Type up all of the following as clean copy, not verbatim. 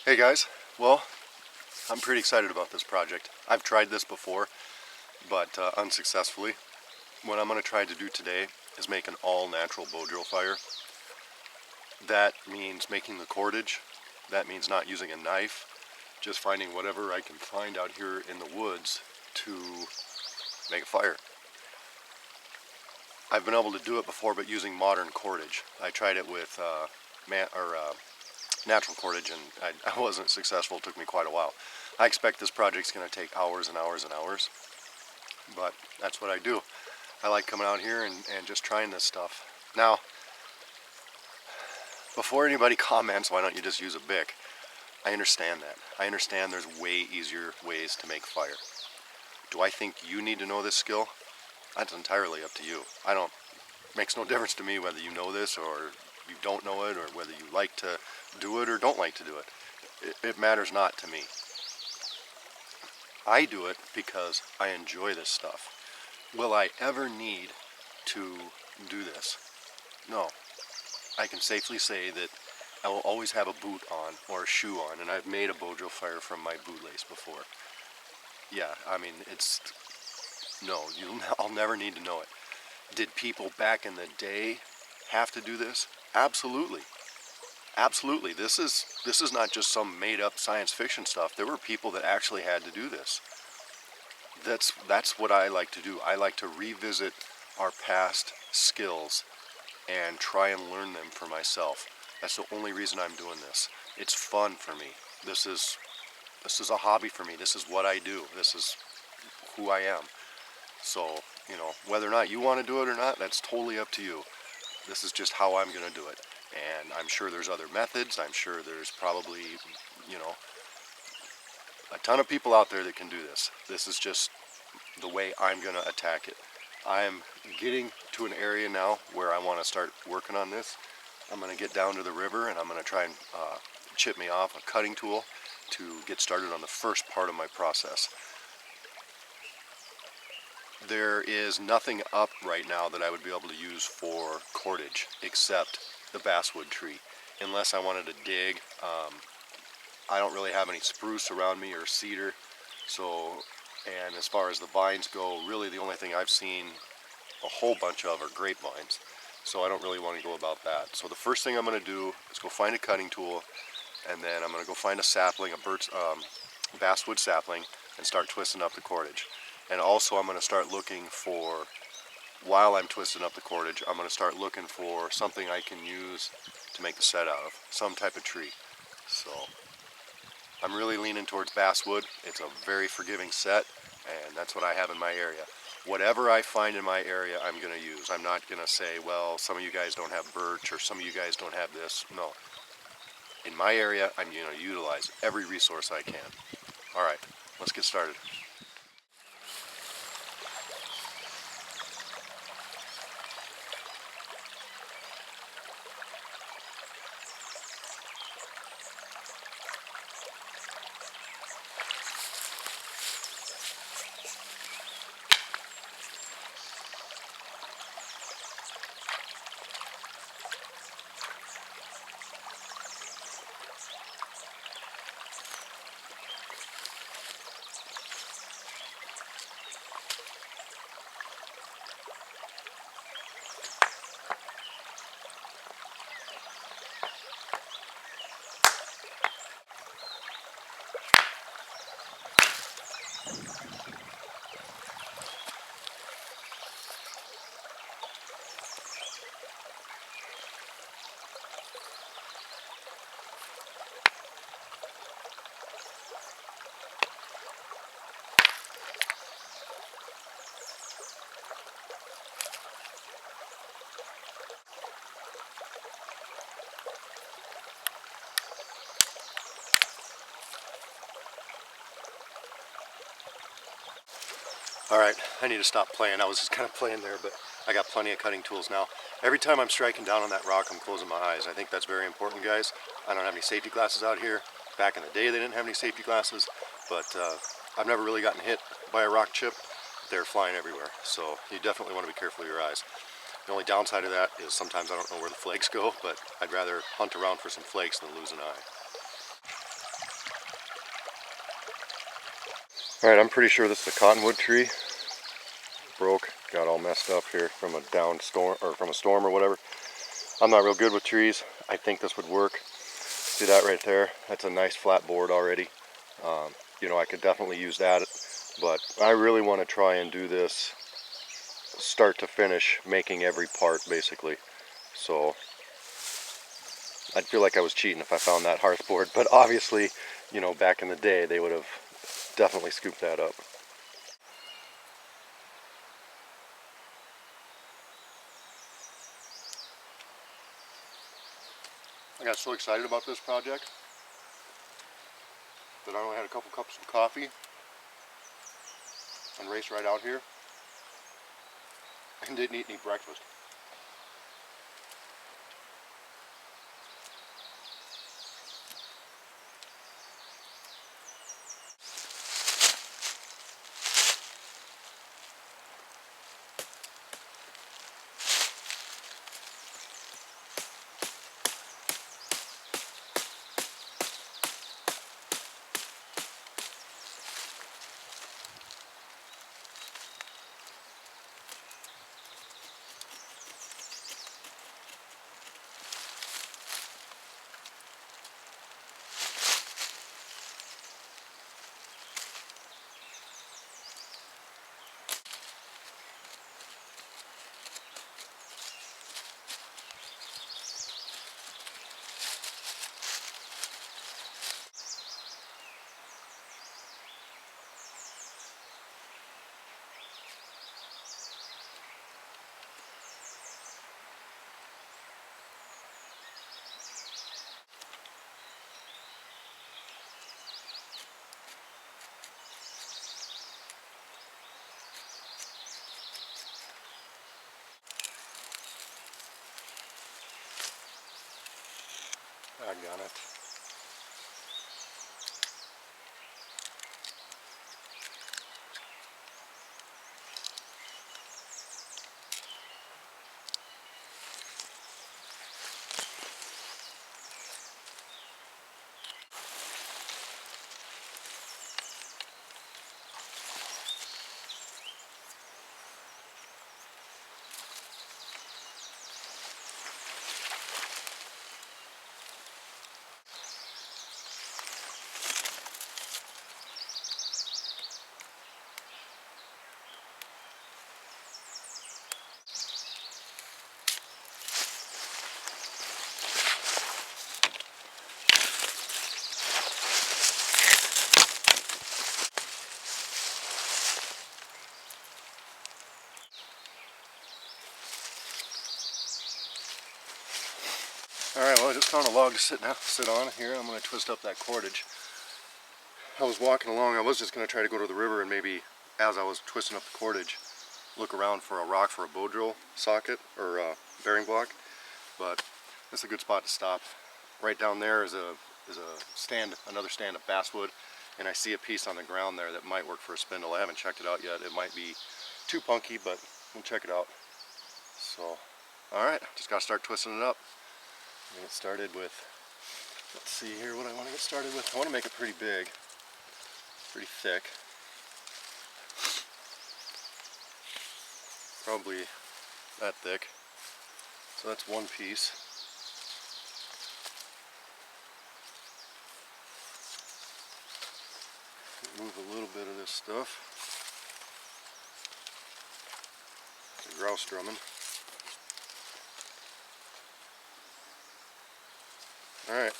Hey guys, well, I'm pretty excited about this project. I've tried this before, but unsuccessfully. What I'm going to try to do today is make an all-natural Bowdrill fire. That means making the cordage. That means not using a knife, just finding whatever I can find out here in the woods to make a fire. I've been able to do it before, but using modern cordage. I tried it with natural cordage, and I wasn't successful. It took me quite a while. I expect this project's going to take hours and hours and hours, but that's what I do. I like coming out here and just trying this stuff. Now, before anybody comments, why don't you just use a Bic? I understand that. I understand there's way easier ways to make fire. Do I think you need to know this skill? That's entirely up to you. Makes no difference to me whether you know this or you don't know it, or whether you like to do it or don't like to do it. It matters not to me. I do it because I enjoy this stuff. Will I ever need to do this? No. I can safely say that I will always have a boot on or a shoe on, and I've made a Bowdrill fire from my bootlace before. Yeah, I mean, I'll never need to know it. Did people back in the day have to do this? Absolutely. Absolutely. This is not just some made-up science fiction stuff. There were people that actually had to do this. That's what I like to do. I like to revisit our past skills and try and learn them for myself. That's the only reason I'm doing this. It's fun for me. This is a hobby for me. This is what I do. This is who I am. So, whether or not you want to do it or not, that's totally up to you. This is just how I'm going to do it. And I'm sure there's other methods. I'm sure there's probably, a ton of people out there that can do this. This is just the way I'm going to attack it. I'm getting to an area now where I want to start working on this. I'm going to get down to the river and I'm going to try and chip me off a cutting tool to get started on the first part of my process. There is nothing up right now that I would be able to use for cordage except the basswood tree, unless I wanted to dig. I don't really have any spruce around me or cedar, and as far as the vines go, really the only thing I've seen a whole bunch of are grapevines, so I don't really want to go about that. So the first thing I'm going to do is go find a cutting tool, and then I'm going to go find a sapling, a basswood sapling, and start twisting up the cordage. And also I'm going to start looking for, while I'm twisting up the cordage, I'm going to start looking for something I can use to make the set out of, some type of tree. So I'm really leaning towards basswood. It's a very forgiving set, and that's what I have in my area. Whatever I find in my area, I'm going to use. I'm not going to say, well, some of you guys don't have birch, or some of you guys don't have this. No. In my area, I'm going to utilize every resource I can. All right, let's get started. Alright, I need to stop playing. I was just kind of playing there, but I got plenty of cutting tools now. Every time I'm striking down on that rock, I'm closing my eyes. I think that's very important, guys. I don't have any safety glasses out here. Back in the day, they didn't have any safety glasses, but I've never really gotten hit by a rock chip. They're flying everywhere, so you definitely want to be careful of your eyes. The only downside of that is sometimes I don't know where the flakes go, but I'd rather hunt around for some flakes than lose an eye. Alright, I'm pretty sure this is a cottonwood tree. Broke, got all messed up here from a down storm, or from a storm or whatever. I'm not real good with trees. I think this would work. See that right there? That's a nice flat board already. You know, I could definitely use that, but I really want to try and do this start to finish, making every part basically. So I'd feel like I was cheating if I found that hearth board, but obviously, you know, back in the day they would have definitely scooped that up. I got so excited about this project that I only had a couple cups of coffee and raced right out here and didn't eat any breakfast. I got it. Alright, well I just found a log to sit on here. I'm going to twist up that cordage. I was walking along, I was just going to try to go to the river and maybe as I was twisting up the cordage look around for a rock for a Bowdrill socket or bearing block, but it's a good spot to stop. Right down there is a stand, another stand of basswood, and I see a piece on the ground there that might work for a spindle. I haven't checked it out yet. It might be too punky, but we'll check it out. So, alright, just got to start twisting it up. Get started with, let's see here what I want to get started with. I want to make it pretty big, pretty thick. Probably that thick. So that's one piece. Move a little bit of this stuff. The grouse drumming. Alright.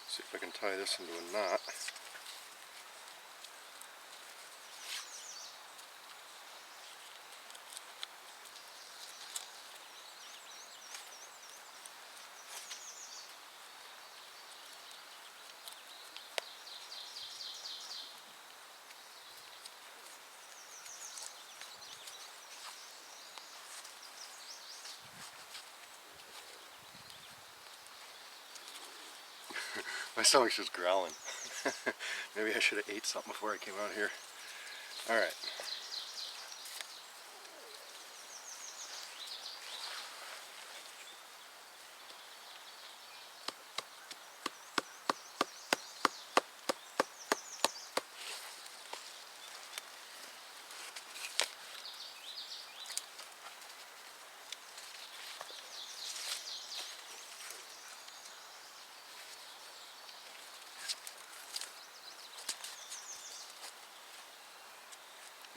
See if I can tie this into a knot. My stomach's just growling. Maybe I should have ate something before I came out here. Alright.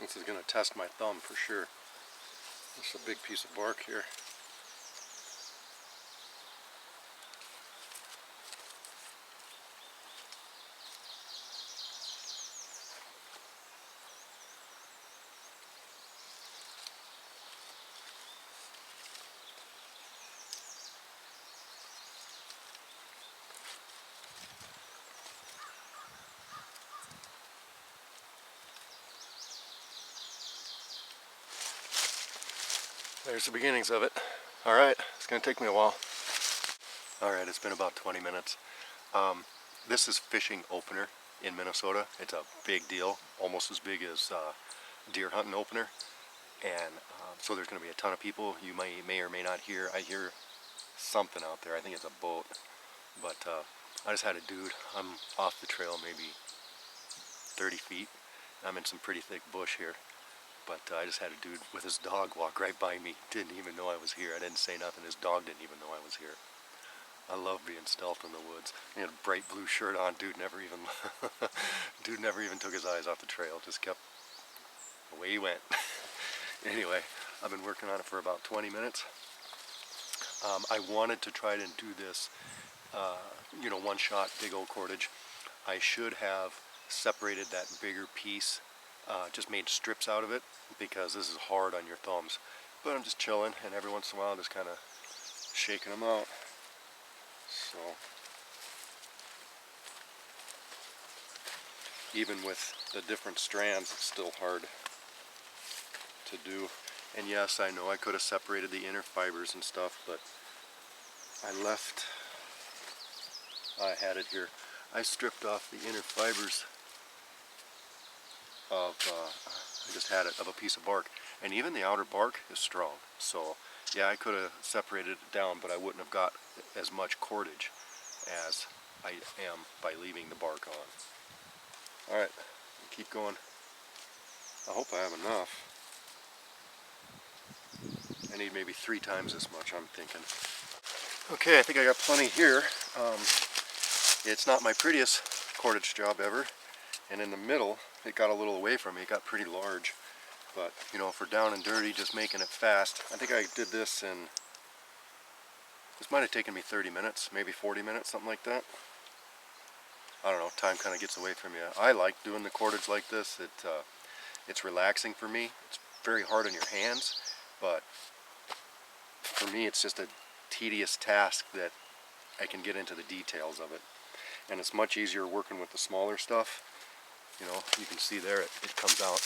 This is going to test my thumb for sure. This is a big piece of bark here. There's the beginnings of it. Alright, it's going to take me a while. Alright, it's been about 20 minutes. This is fishing opener in Minnesota. It's a big deal, almost as big as deer hunting opener. And so there's going to be a ton of people. You may or may not hear. I hear something out there. I think it's a boat. But I just had a dude. I'm off the trail maybe 30 feet. I'm in some pretty thick bush here. But I just had a dude with his dog walk right by me. Didn't even know I was here. I didn't say nothing. His dog didn't even know I was here. I love being stealth in the woods. He had a bright blue shirt on. Dude never even took his eyes off the trail. Just kept away he went. Anyway, I've been working on it for about 20 minutes. I wanted to try to do this, one shot, big old cordage. I should have separated that bigger piece. Just made strips out of it because this is hard on your thumbs. But I'm just chilling, and every once in a while just kind of shaking them out. So even with the different strands, it's still hard to do. And yes, I know I could have separated the inner fibers and stuff, but I had it here. I stripped off the inner fibers of, I just had it, of a piece of bark, and even the outer bark is strong. So yeah, I could have separated it down, but I wouldn't have got as much cordage as I am by leaving the bark on. Alright, keep going. I hope I have enough. I need maybe 3 times as much, I'm thinking. Okay, I think I got plenty here. It's not my prettiest cordage job ever, and in the middle it got a little away from me. It got pretty large, but for down and dirty, just making it fast. I think I did this in, this might have taken me 30 minutes, maybe 40 minutes, something like that. I don't know, time kind of gets away from you. I like doing the cordage like this. It's relaxing for me. It's very hard on your hands, but for me it's just a tedious task that I can get into the details of it. And it's much easier working with the smaller stuff. You can see there it comes out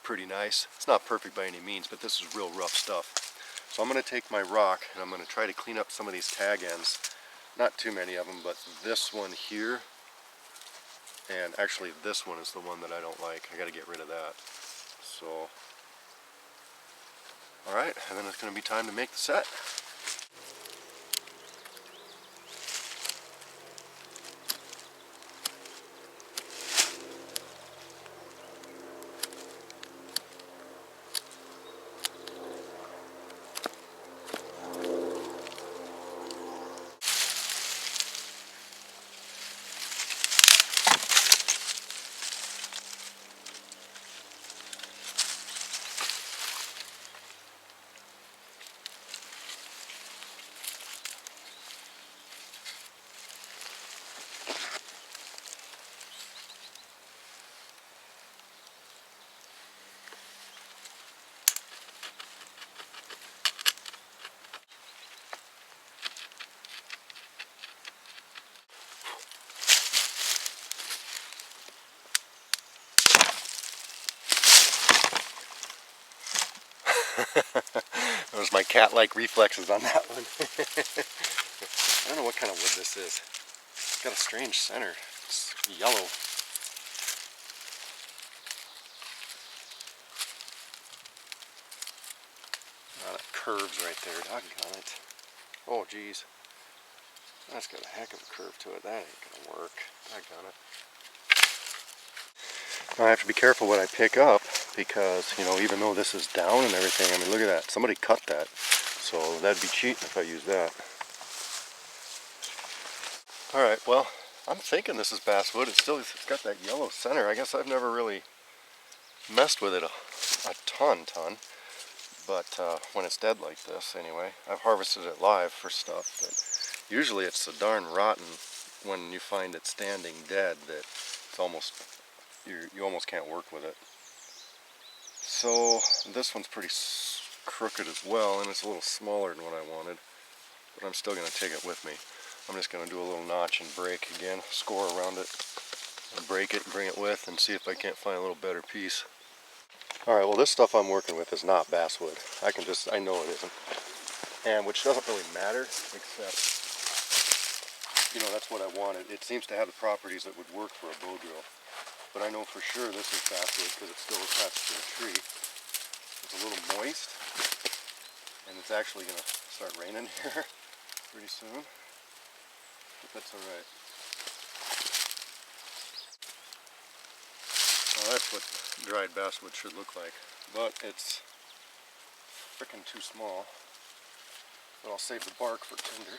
pretty nice. It's not perfect by any means, but this is real rough stuff. So I'm going to take my rock and I'm going to try to clean up some of these tag ends. Not too many of them, but this one here, and actually this one is the one that I don't like. I got to get rid of that. So, alright, and then it's going to be time to make the set. Those my cat-like reflexes on that one. I don't know what kind of wood this is. It's got a strange center. It's yellow. Oh, that curves right there, doggone it. Oh geez, that's got a heck of a curve to it. That ain't gonna work, doggone it. Now I have to be careful what I pick up because, you know, even though this is down and everything, I mean, look at that. Somebody cut that. So that'd be cheating if I use that. Alright, well, I'm thinking this is basswood. It's got that yellow center. I guess I've never really messed with it a ton. But when it's dead like this, anyway. I've harvested it live for stuff, but usually it's so darn rotten when you find it standing dead that it's almost, you almost can't work with it. So this one's pretty crooked as well, and it's a little smaller than what I wanted, but I'm still going to take it with me. I'm just going to do a little notch and break again, score around it, and break it and bring it with and see if I can't find a little better piece. Alright, well this stuff I'm working with is not basswood. I know it isn't. And which doesn't really matter, except, you know, that's what I wanted. It seems to have the properties that would work for a Bowdrill. But I know for sure this is basswood because it's still attached to the tree. It's a little moist, and it's actually going to start raining here pretty soon. But that's alright. Well, that's what dried basswood should look like. But it's frickin' too small. But I'll save the bark for tinder.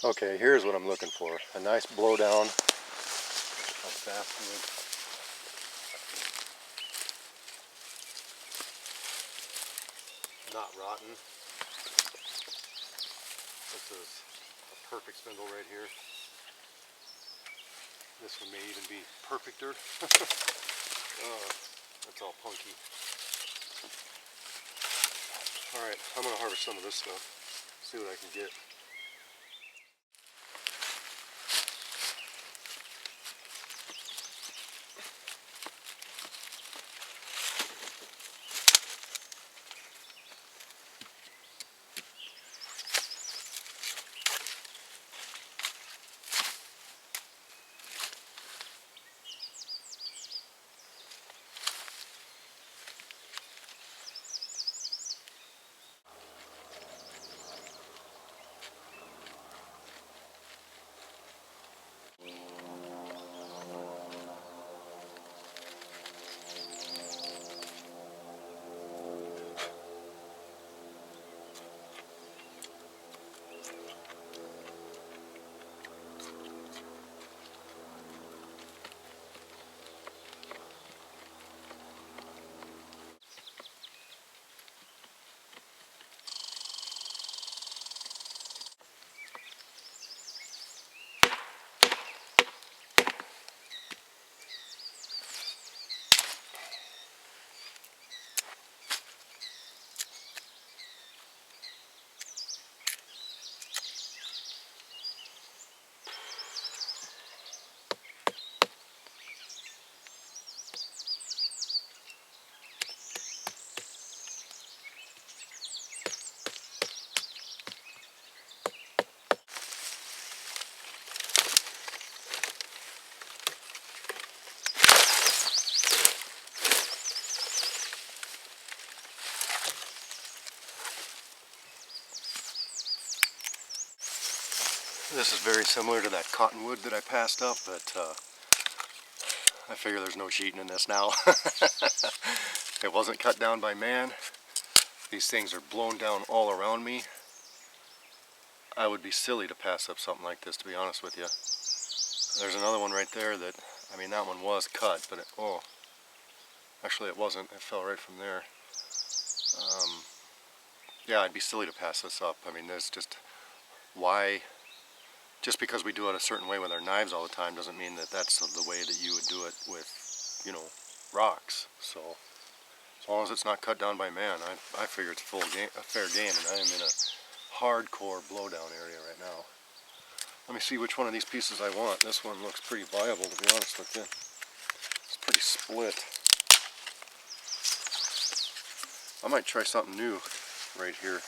Okay, here's what I'm looking for. A nice blowdown of basswood. Not rotten. This is a perfect spindle right here. This one may even be perfecter. That's all punky. Alright, I'm going to harvest some of this stuff. See what I can get. This is very similar to that cottonwood that I passed up, but I figure there's no cheating in this now. It wasn't cut down by man. These things are blown down all around me. I would be silly to pass up something like this, to be honest with you. There's another one right there that, I mean, that one was cut, but actually it wasn't. It fell right from there. Yeah, I'd be silly to pass this up. I mean, there's why, just because we do it a certain way with our knives all the time doesn't mean that that's the way that you would do it with, you know, rocks. So, as long as it's not cut down by man, I figure it's a fair game, and I am in a hardcore blowdown area right now. Let me see which one of these pieces I want. This one looks pretty viable, to be honest with you. It's pretty split. I might try something new right here.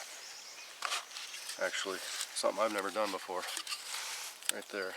Actually, something I've never done before. right there.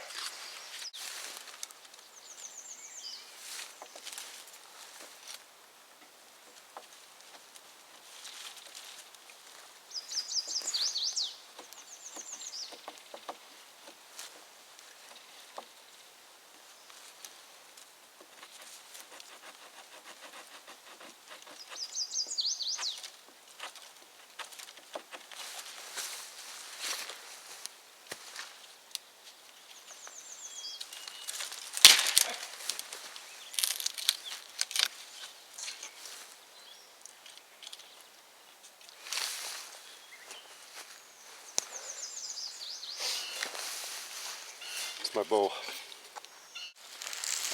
It's my bow.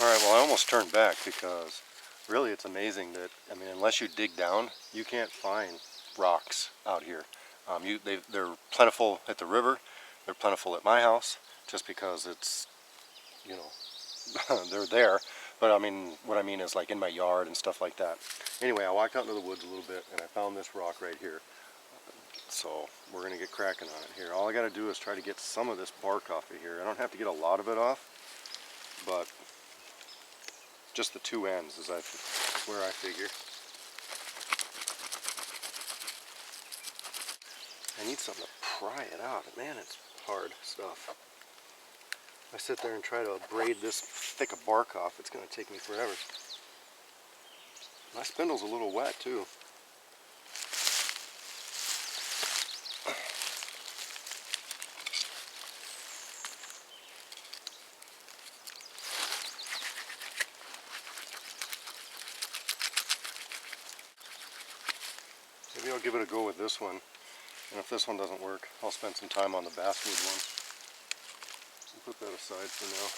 Alright, well I almost turned back because really it's amazing that, I mean, unless you dig down, you can't find rocks out here. They're plentiful at the river, they're plentiful at my house, just because it's, you know, they're there. But I mean, what I mean is like in my yard and stuff like that. Anyway, I walked out into the woods a little bit and I found this rock right here. So we're going to get cracking on it here. All I got to do is try to get some of this bark off of here. I don't have to get a lot of it off, but just the two ends is where I figure. I need something to pry it out. Man, it's hard stuff. If I sit there and try to braid this thick of bark off, it's going to take me forever. My spindle's a little wet too. Maybe I'll give it a go with this one, and if this one doesn't work, I'll spend some time on the basswood one. So put that aside for now.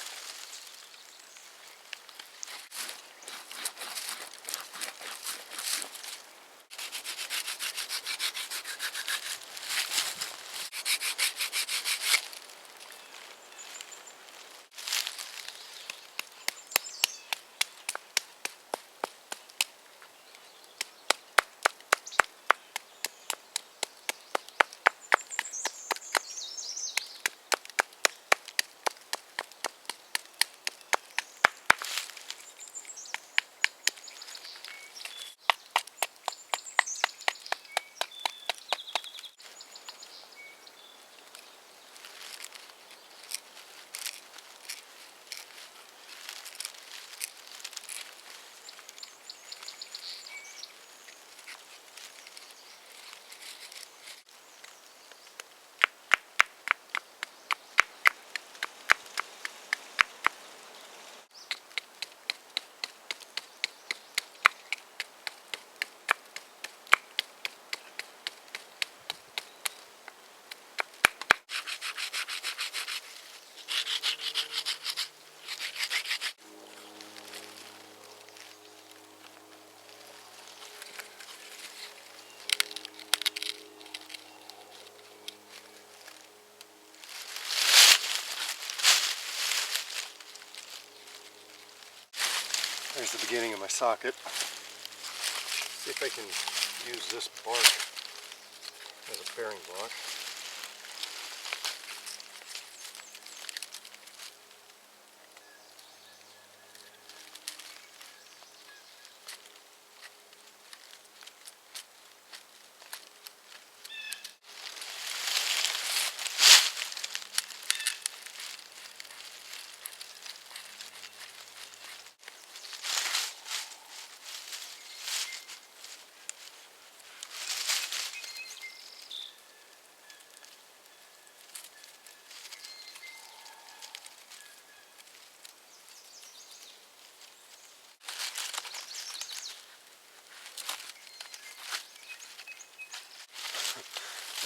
There's the beginning of my socket. See if I can use this bark as a bearing block.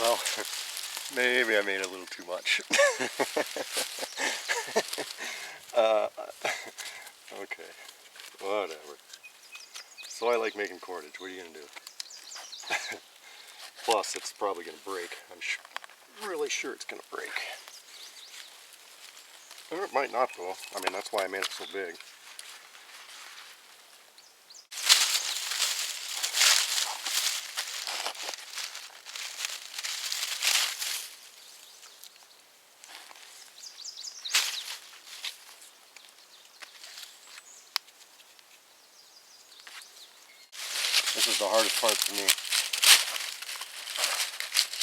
Well, maybe I made a little too much. Okay, whatever. So I like making cordage. What are you going to do? Plus, it's probably going to break. I'm really sure it's going to break. Or it might not though. I mean, that's why I made it so big. This is the hardest part for me,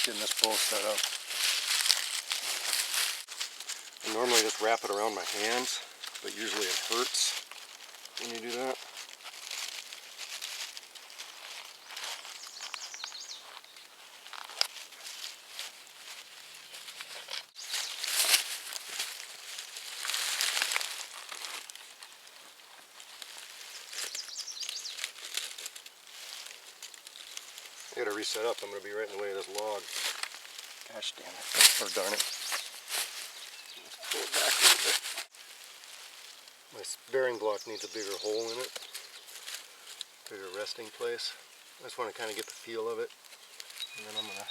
getting this bowl set up. I normally just wrap it around my hands, but usually it hurts when you do that. I gotta reset up. I'm gonna be right in the way of this log. Gosh damn it. Or darn it. Let's pull it back a little bit. My bearing block needs a bigger hole in it. Bigger resting place. I just want to kind of get the feel of it. And then I'm gonna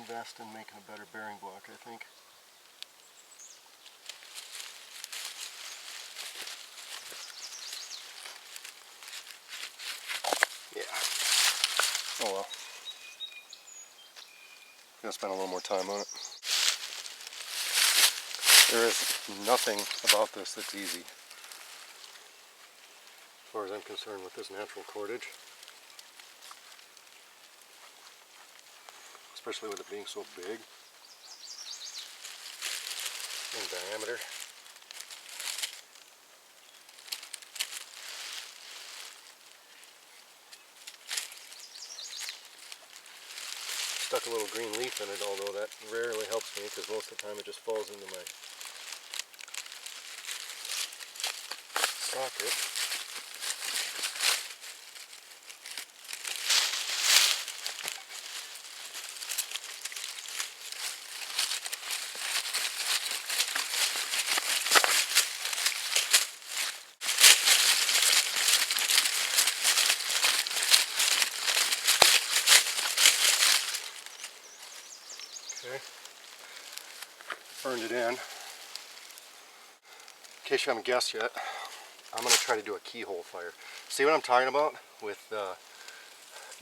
invest in making a better bearing block, I think. Yeah. Oh well. Gonna spend a little more time on it. There is nothing about this that's easy, as far as I'm concerned, with this natural cordage. Especially with it being so big in diameter. Stuck a little green leaf in it, although that rarely helps me because most of the time it just falls into my socket. Okay, burned it in. In case you haven't guessed yet, I'm going to try to do a keyhole fire. See what I'm talking about with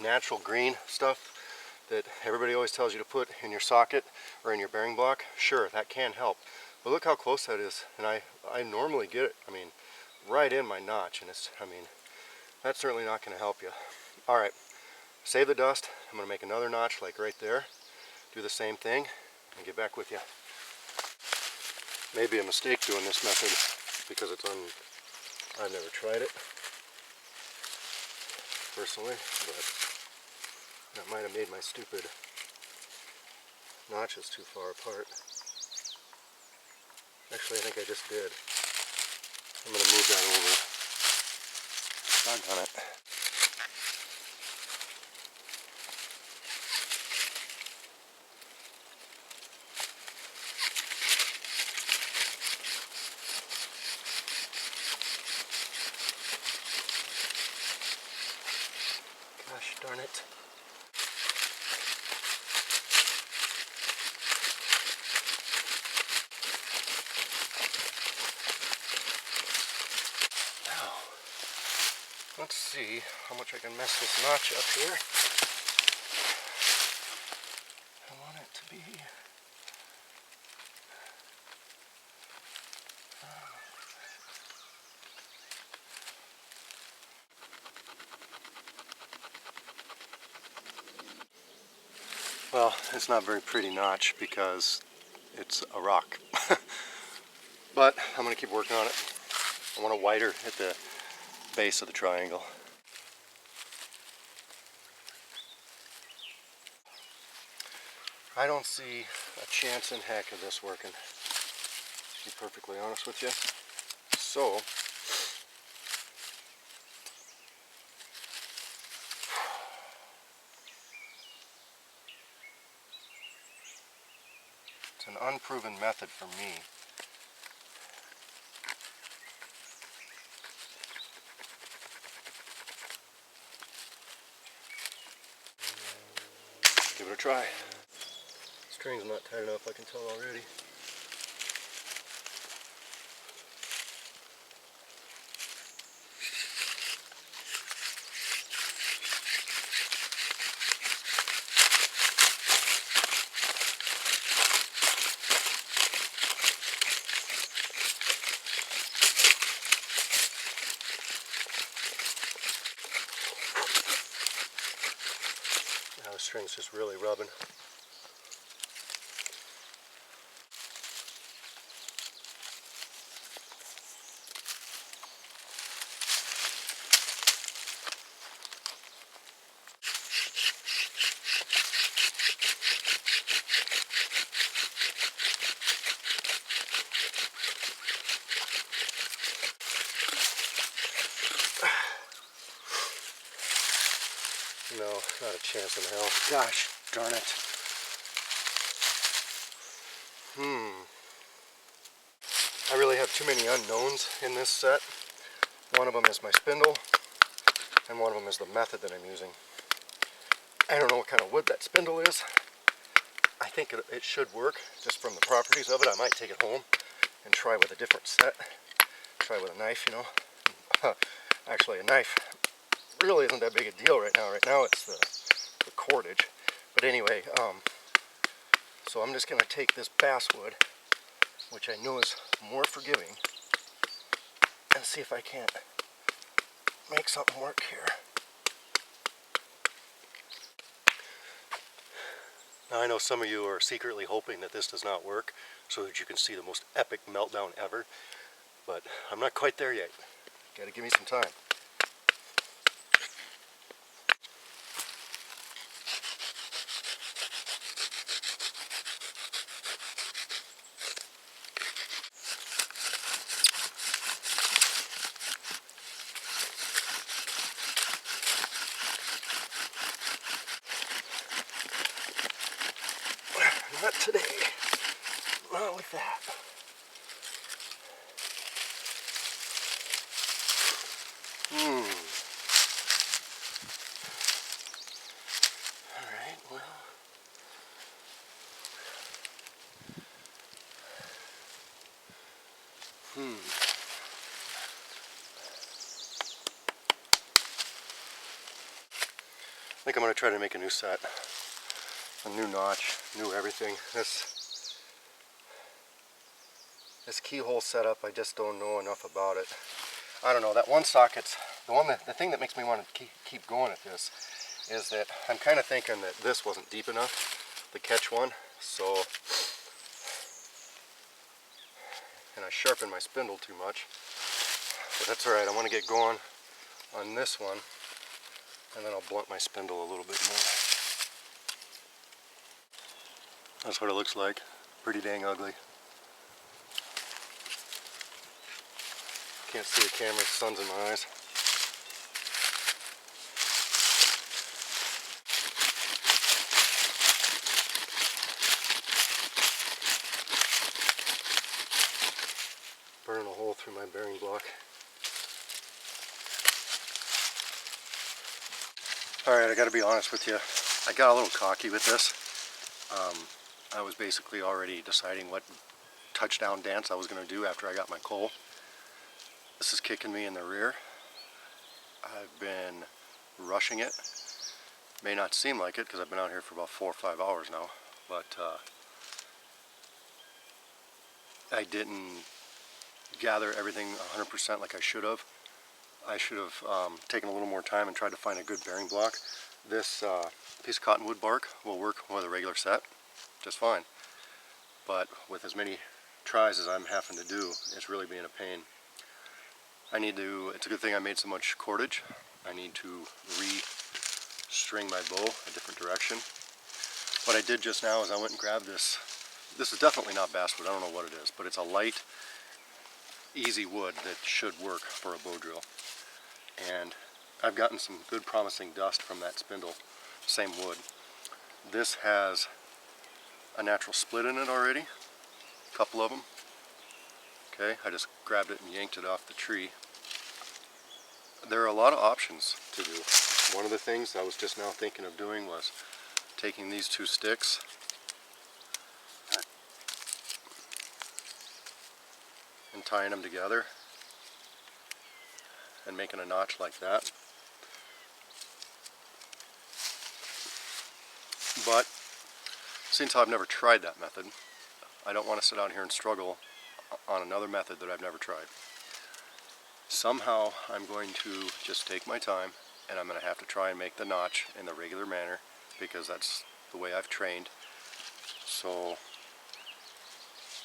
natural green stuff that everybody always tells you to put in your socket or in your bearing block? Sure, that can help. But look how close that is. And I normally get it, I mean, right in my notch. And it's, I mean, that's certainly not going to help you. All right, save the dust. I'm going to make another notch like right there. Do the same thing and get back with you. Maybe a mistake doing this method because I've never tried it personally, but that might have made my stupid notches too far apart. Actually, I think I just did. I'm going to move that over. Doggone it. Gosh darn it. Now, let's see how much I can mess this notch up here. I want it to be well, it's not a very pretty notch because it's a rock. But I'm going to keep working on it. I want it wider at the base of the triangle. I don't see a chance in heck of this working, to be perfectly honest with you. So, it's an unproven method for me. Give it a try. String's not tight enough, I can tell already. string's just really rubbing. No, not a chance in hell. Gosh darn it. I really have too many unknowns in this set. One of them is my spindle, and one of them is the method that I'm using. I don't know what kind of wood that spindle is. I think it should work just from the properties of it. I might take it home and try with a different set. Try with a knife, you know. Actually, a knife really isn't that big a deal right now. Right now it's the cordage. But anyway, so I'm just going to take this basswood, which I know is more forgiving, and see if I can't make something work here. Now I know some of you are secretly hoping that this does not work so that you can see the most epic meltdown ever, but I'm not quite there yet. Gotta give me some time. Not today. Not with that. Alright, well. I think I'm going to try to make a new set. A new notch, new everything. This keyhole setup, I just don't know enough about it. I don't know, that one socket's, the thing that makes me want to keep going at this is that I'm kind of thinking that this wasn't deep enough, the catch one, so, and I sharpened my spindle too much, but that's alright. I want to get going on this one, and then I'll blunt my spindle a little bit more. That's what it looks like. Pretty dang ugly. Can't see the camera, the sun's in my eyes. Burning a hole through my bearing block. Alright, I gotta be honest with you. I got a little cocky with this. I was basically already deciding what touchdown dance I was going to do after I got my coal. This is kicking me in the rear. I've been rushing it. May not seem like it because I've been out here for about 4 or 5 hours now, but I didn't gather everything 100% like I should have. I should have taken a little more time and tried to find a good bearing block. This piece of cottonwood bark will work with a regular set just fine, but with as many tries as I'm having to do, it's really being a pain. It's a good thing I made so much cordage. I need to re-string my bow a different direction. What I did just now is I went and grabbed this. This is definitely not basswood, I don't know what it is, but it's a light, easy wood that should work for a Bowdrill. And I've gotten some good promising dust from that spindle, same wood. This has a natural split in it already, a couple of them. Okay, I just grabbed it and yanked it off the tree. There are a lot of options to do. One of the things I was just now thinking of doing was taking these two sticks and tying them together and making a notch like that. But since I've never tried that method, I don't want to sit out here and struggle on another method that I've never tried. Somehow I'm going to just take my time, and I'm going to have to try and make the notch in the regular manner, because that's the way I've trained. So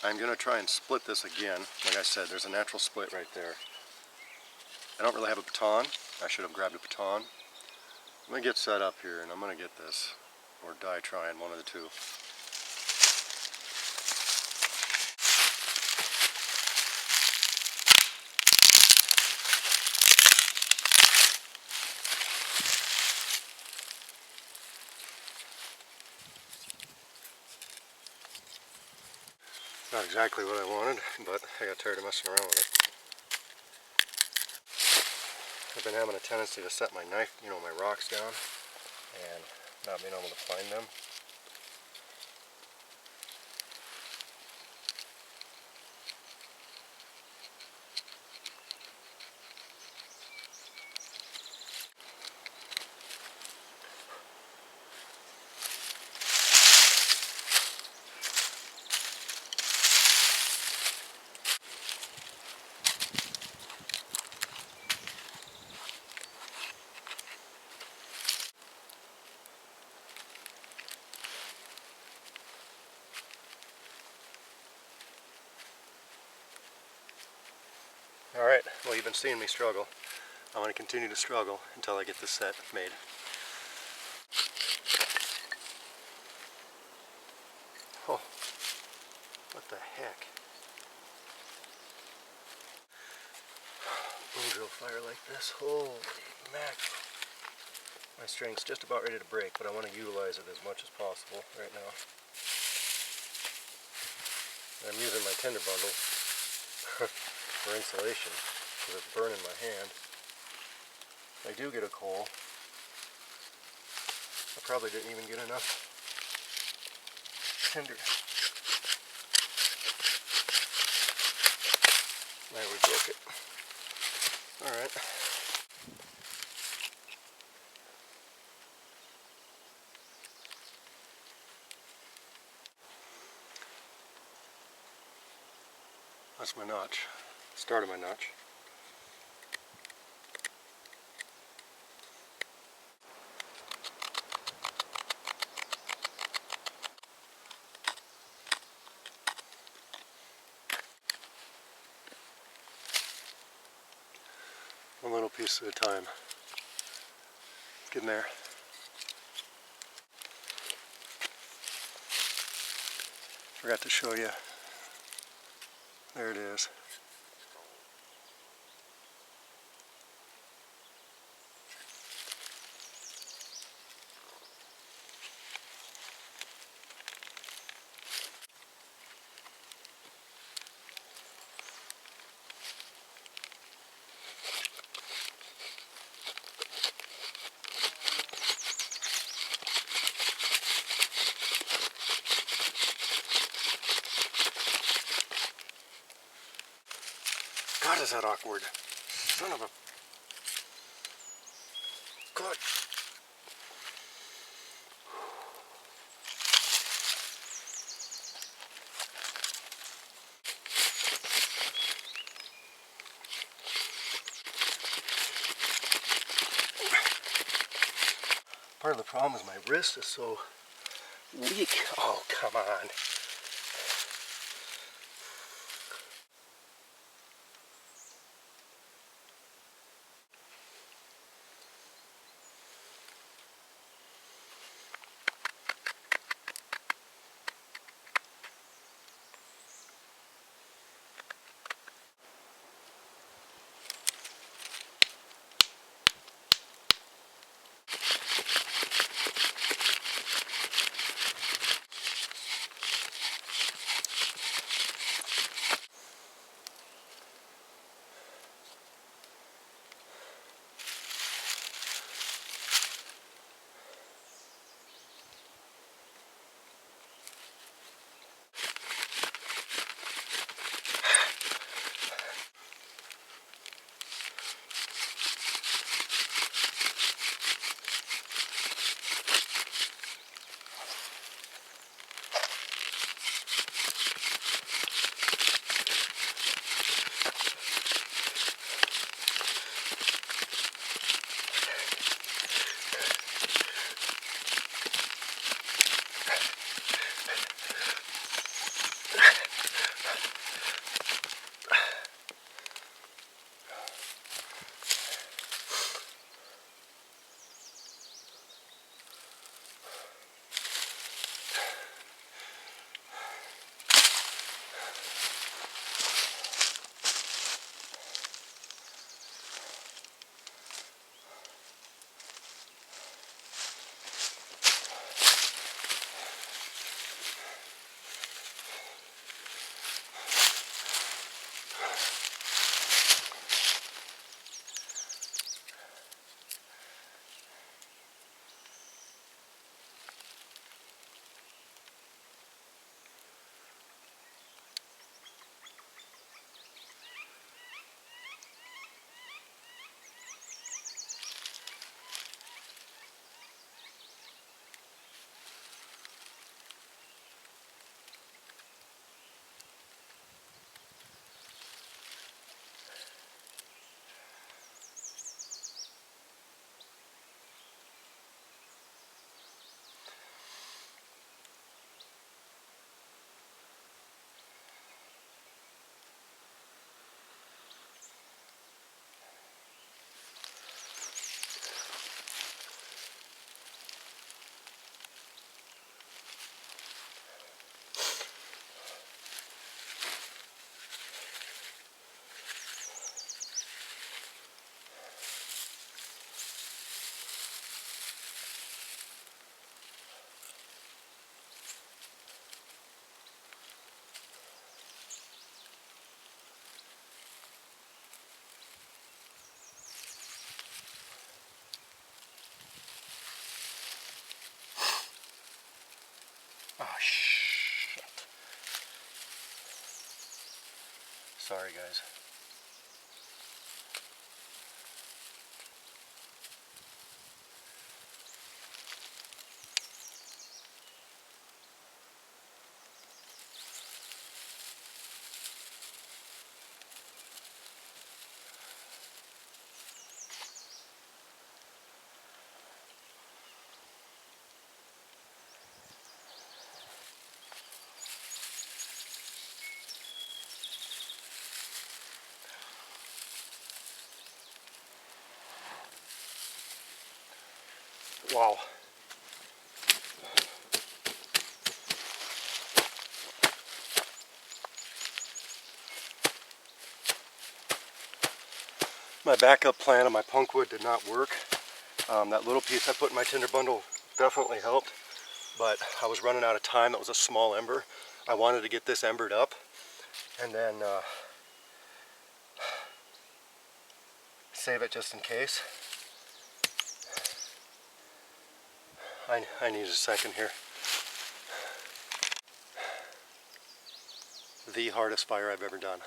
I'm going to try and split this again. Like I said, there's a natural split right there. I don't really have a baton. I should have grabbed a baton. I'm going to get set up here and I'm going to get this, or die trying, one of the two. Not exactly what I wanted, but I got tired of messing around with it. I've been having a tendency to set my knife, my rocks down, and not being able to find them. Alright, well, you've been seeing me struggle. I'm going to continue to struggle until I get this set made. Oh, what the heck? Bowdrill fire like this, holy mackerel. My string's just about ready to break, but I want to utilize it as much as possible right now. I'm using my tinder bundle for insulation because it's burning my hand. If I do get a coal, I probably didn't even get enough tinder. There, we broke it. Alright. That's my notch. Start of my notch. One little piece at a time. Getting there. Forgot to show you. There it is. God, is that awkward. Son of a... God. Part of the problem is my wrist is so weak. Oh, come on. Sorry guys. Wow. My backup plan of my punk wood did not work. That little piece I put in my tinder bundle definitely helped, but I was running out of time. That was a small ember. I wanted to get this embered up and then save it just in case. I need a second here. The hardest fire I've ever done.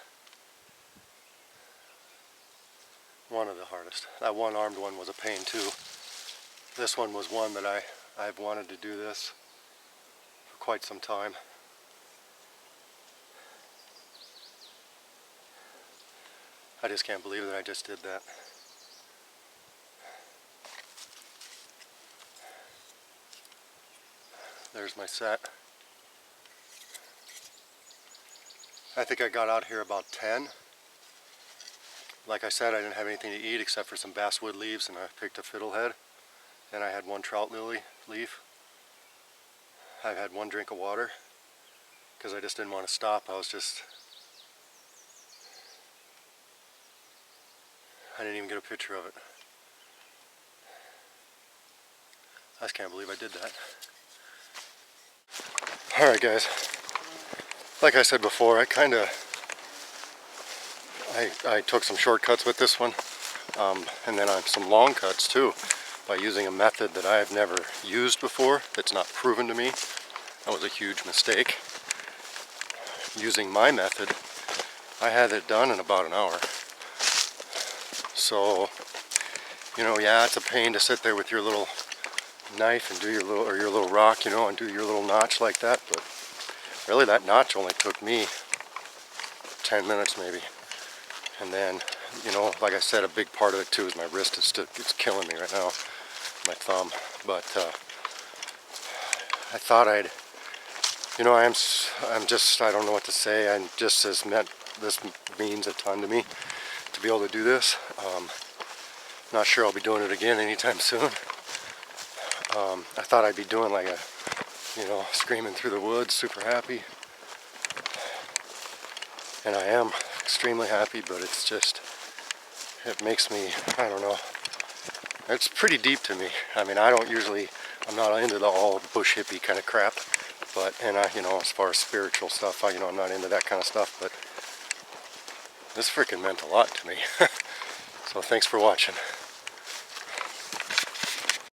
One of the hardest. That one armed one was a pain too. This one was one that I've wanted to do this for quite some time. I just can't believe that I just did that. There's my set. I think I got out here about 10. Like I said, I didn't have anything to eat except for some basswood leaves, and I picked a fiddlehead. And I had one trout lily leaf. I've had one drink of water because I just didn't want to stop. I didn't even get a picture of it. I just can't believe I did that. Alright guys, like I said before, I took some shortcuts with this one, and then on some long cuts too, by using a method that I've never used before, that's not proven to me. That was a huge mistake. Using my method, I had it done in about an hour. So, you know, yeah, it's a pain to sit there with your little knife and do your little rock, you know, and do your little notch like that, but really that notch only took me 10 minutes maybe. And then, you know, like I said, a big part of it too is my wrist is it's killing me right now, my thumb. But I thought you know, I don't know what to say. This means a ton to me to be able to do this. Not sure I'll be doing it again anytime soon. I thought I'd be doing like you know, screaming through the woods, super happy. And I am extremely happy, but it's just, it makes me, I don't know. It's pretty deep to me. I mean, I'm not into the all bush hippie kind of crap, but, you know, as far as spiritual stuff, you know, I'm not into that kind of stuff, but this freaking meant a lot to me. So thanks for watching.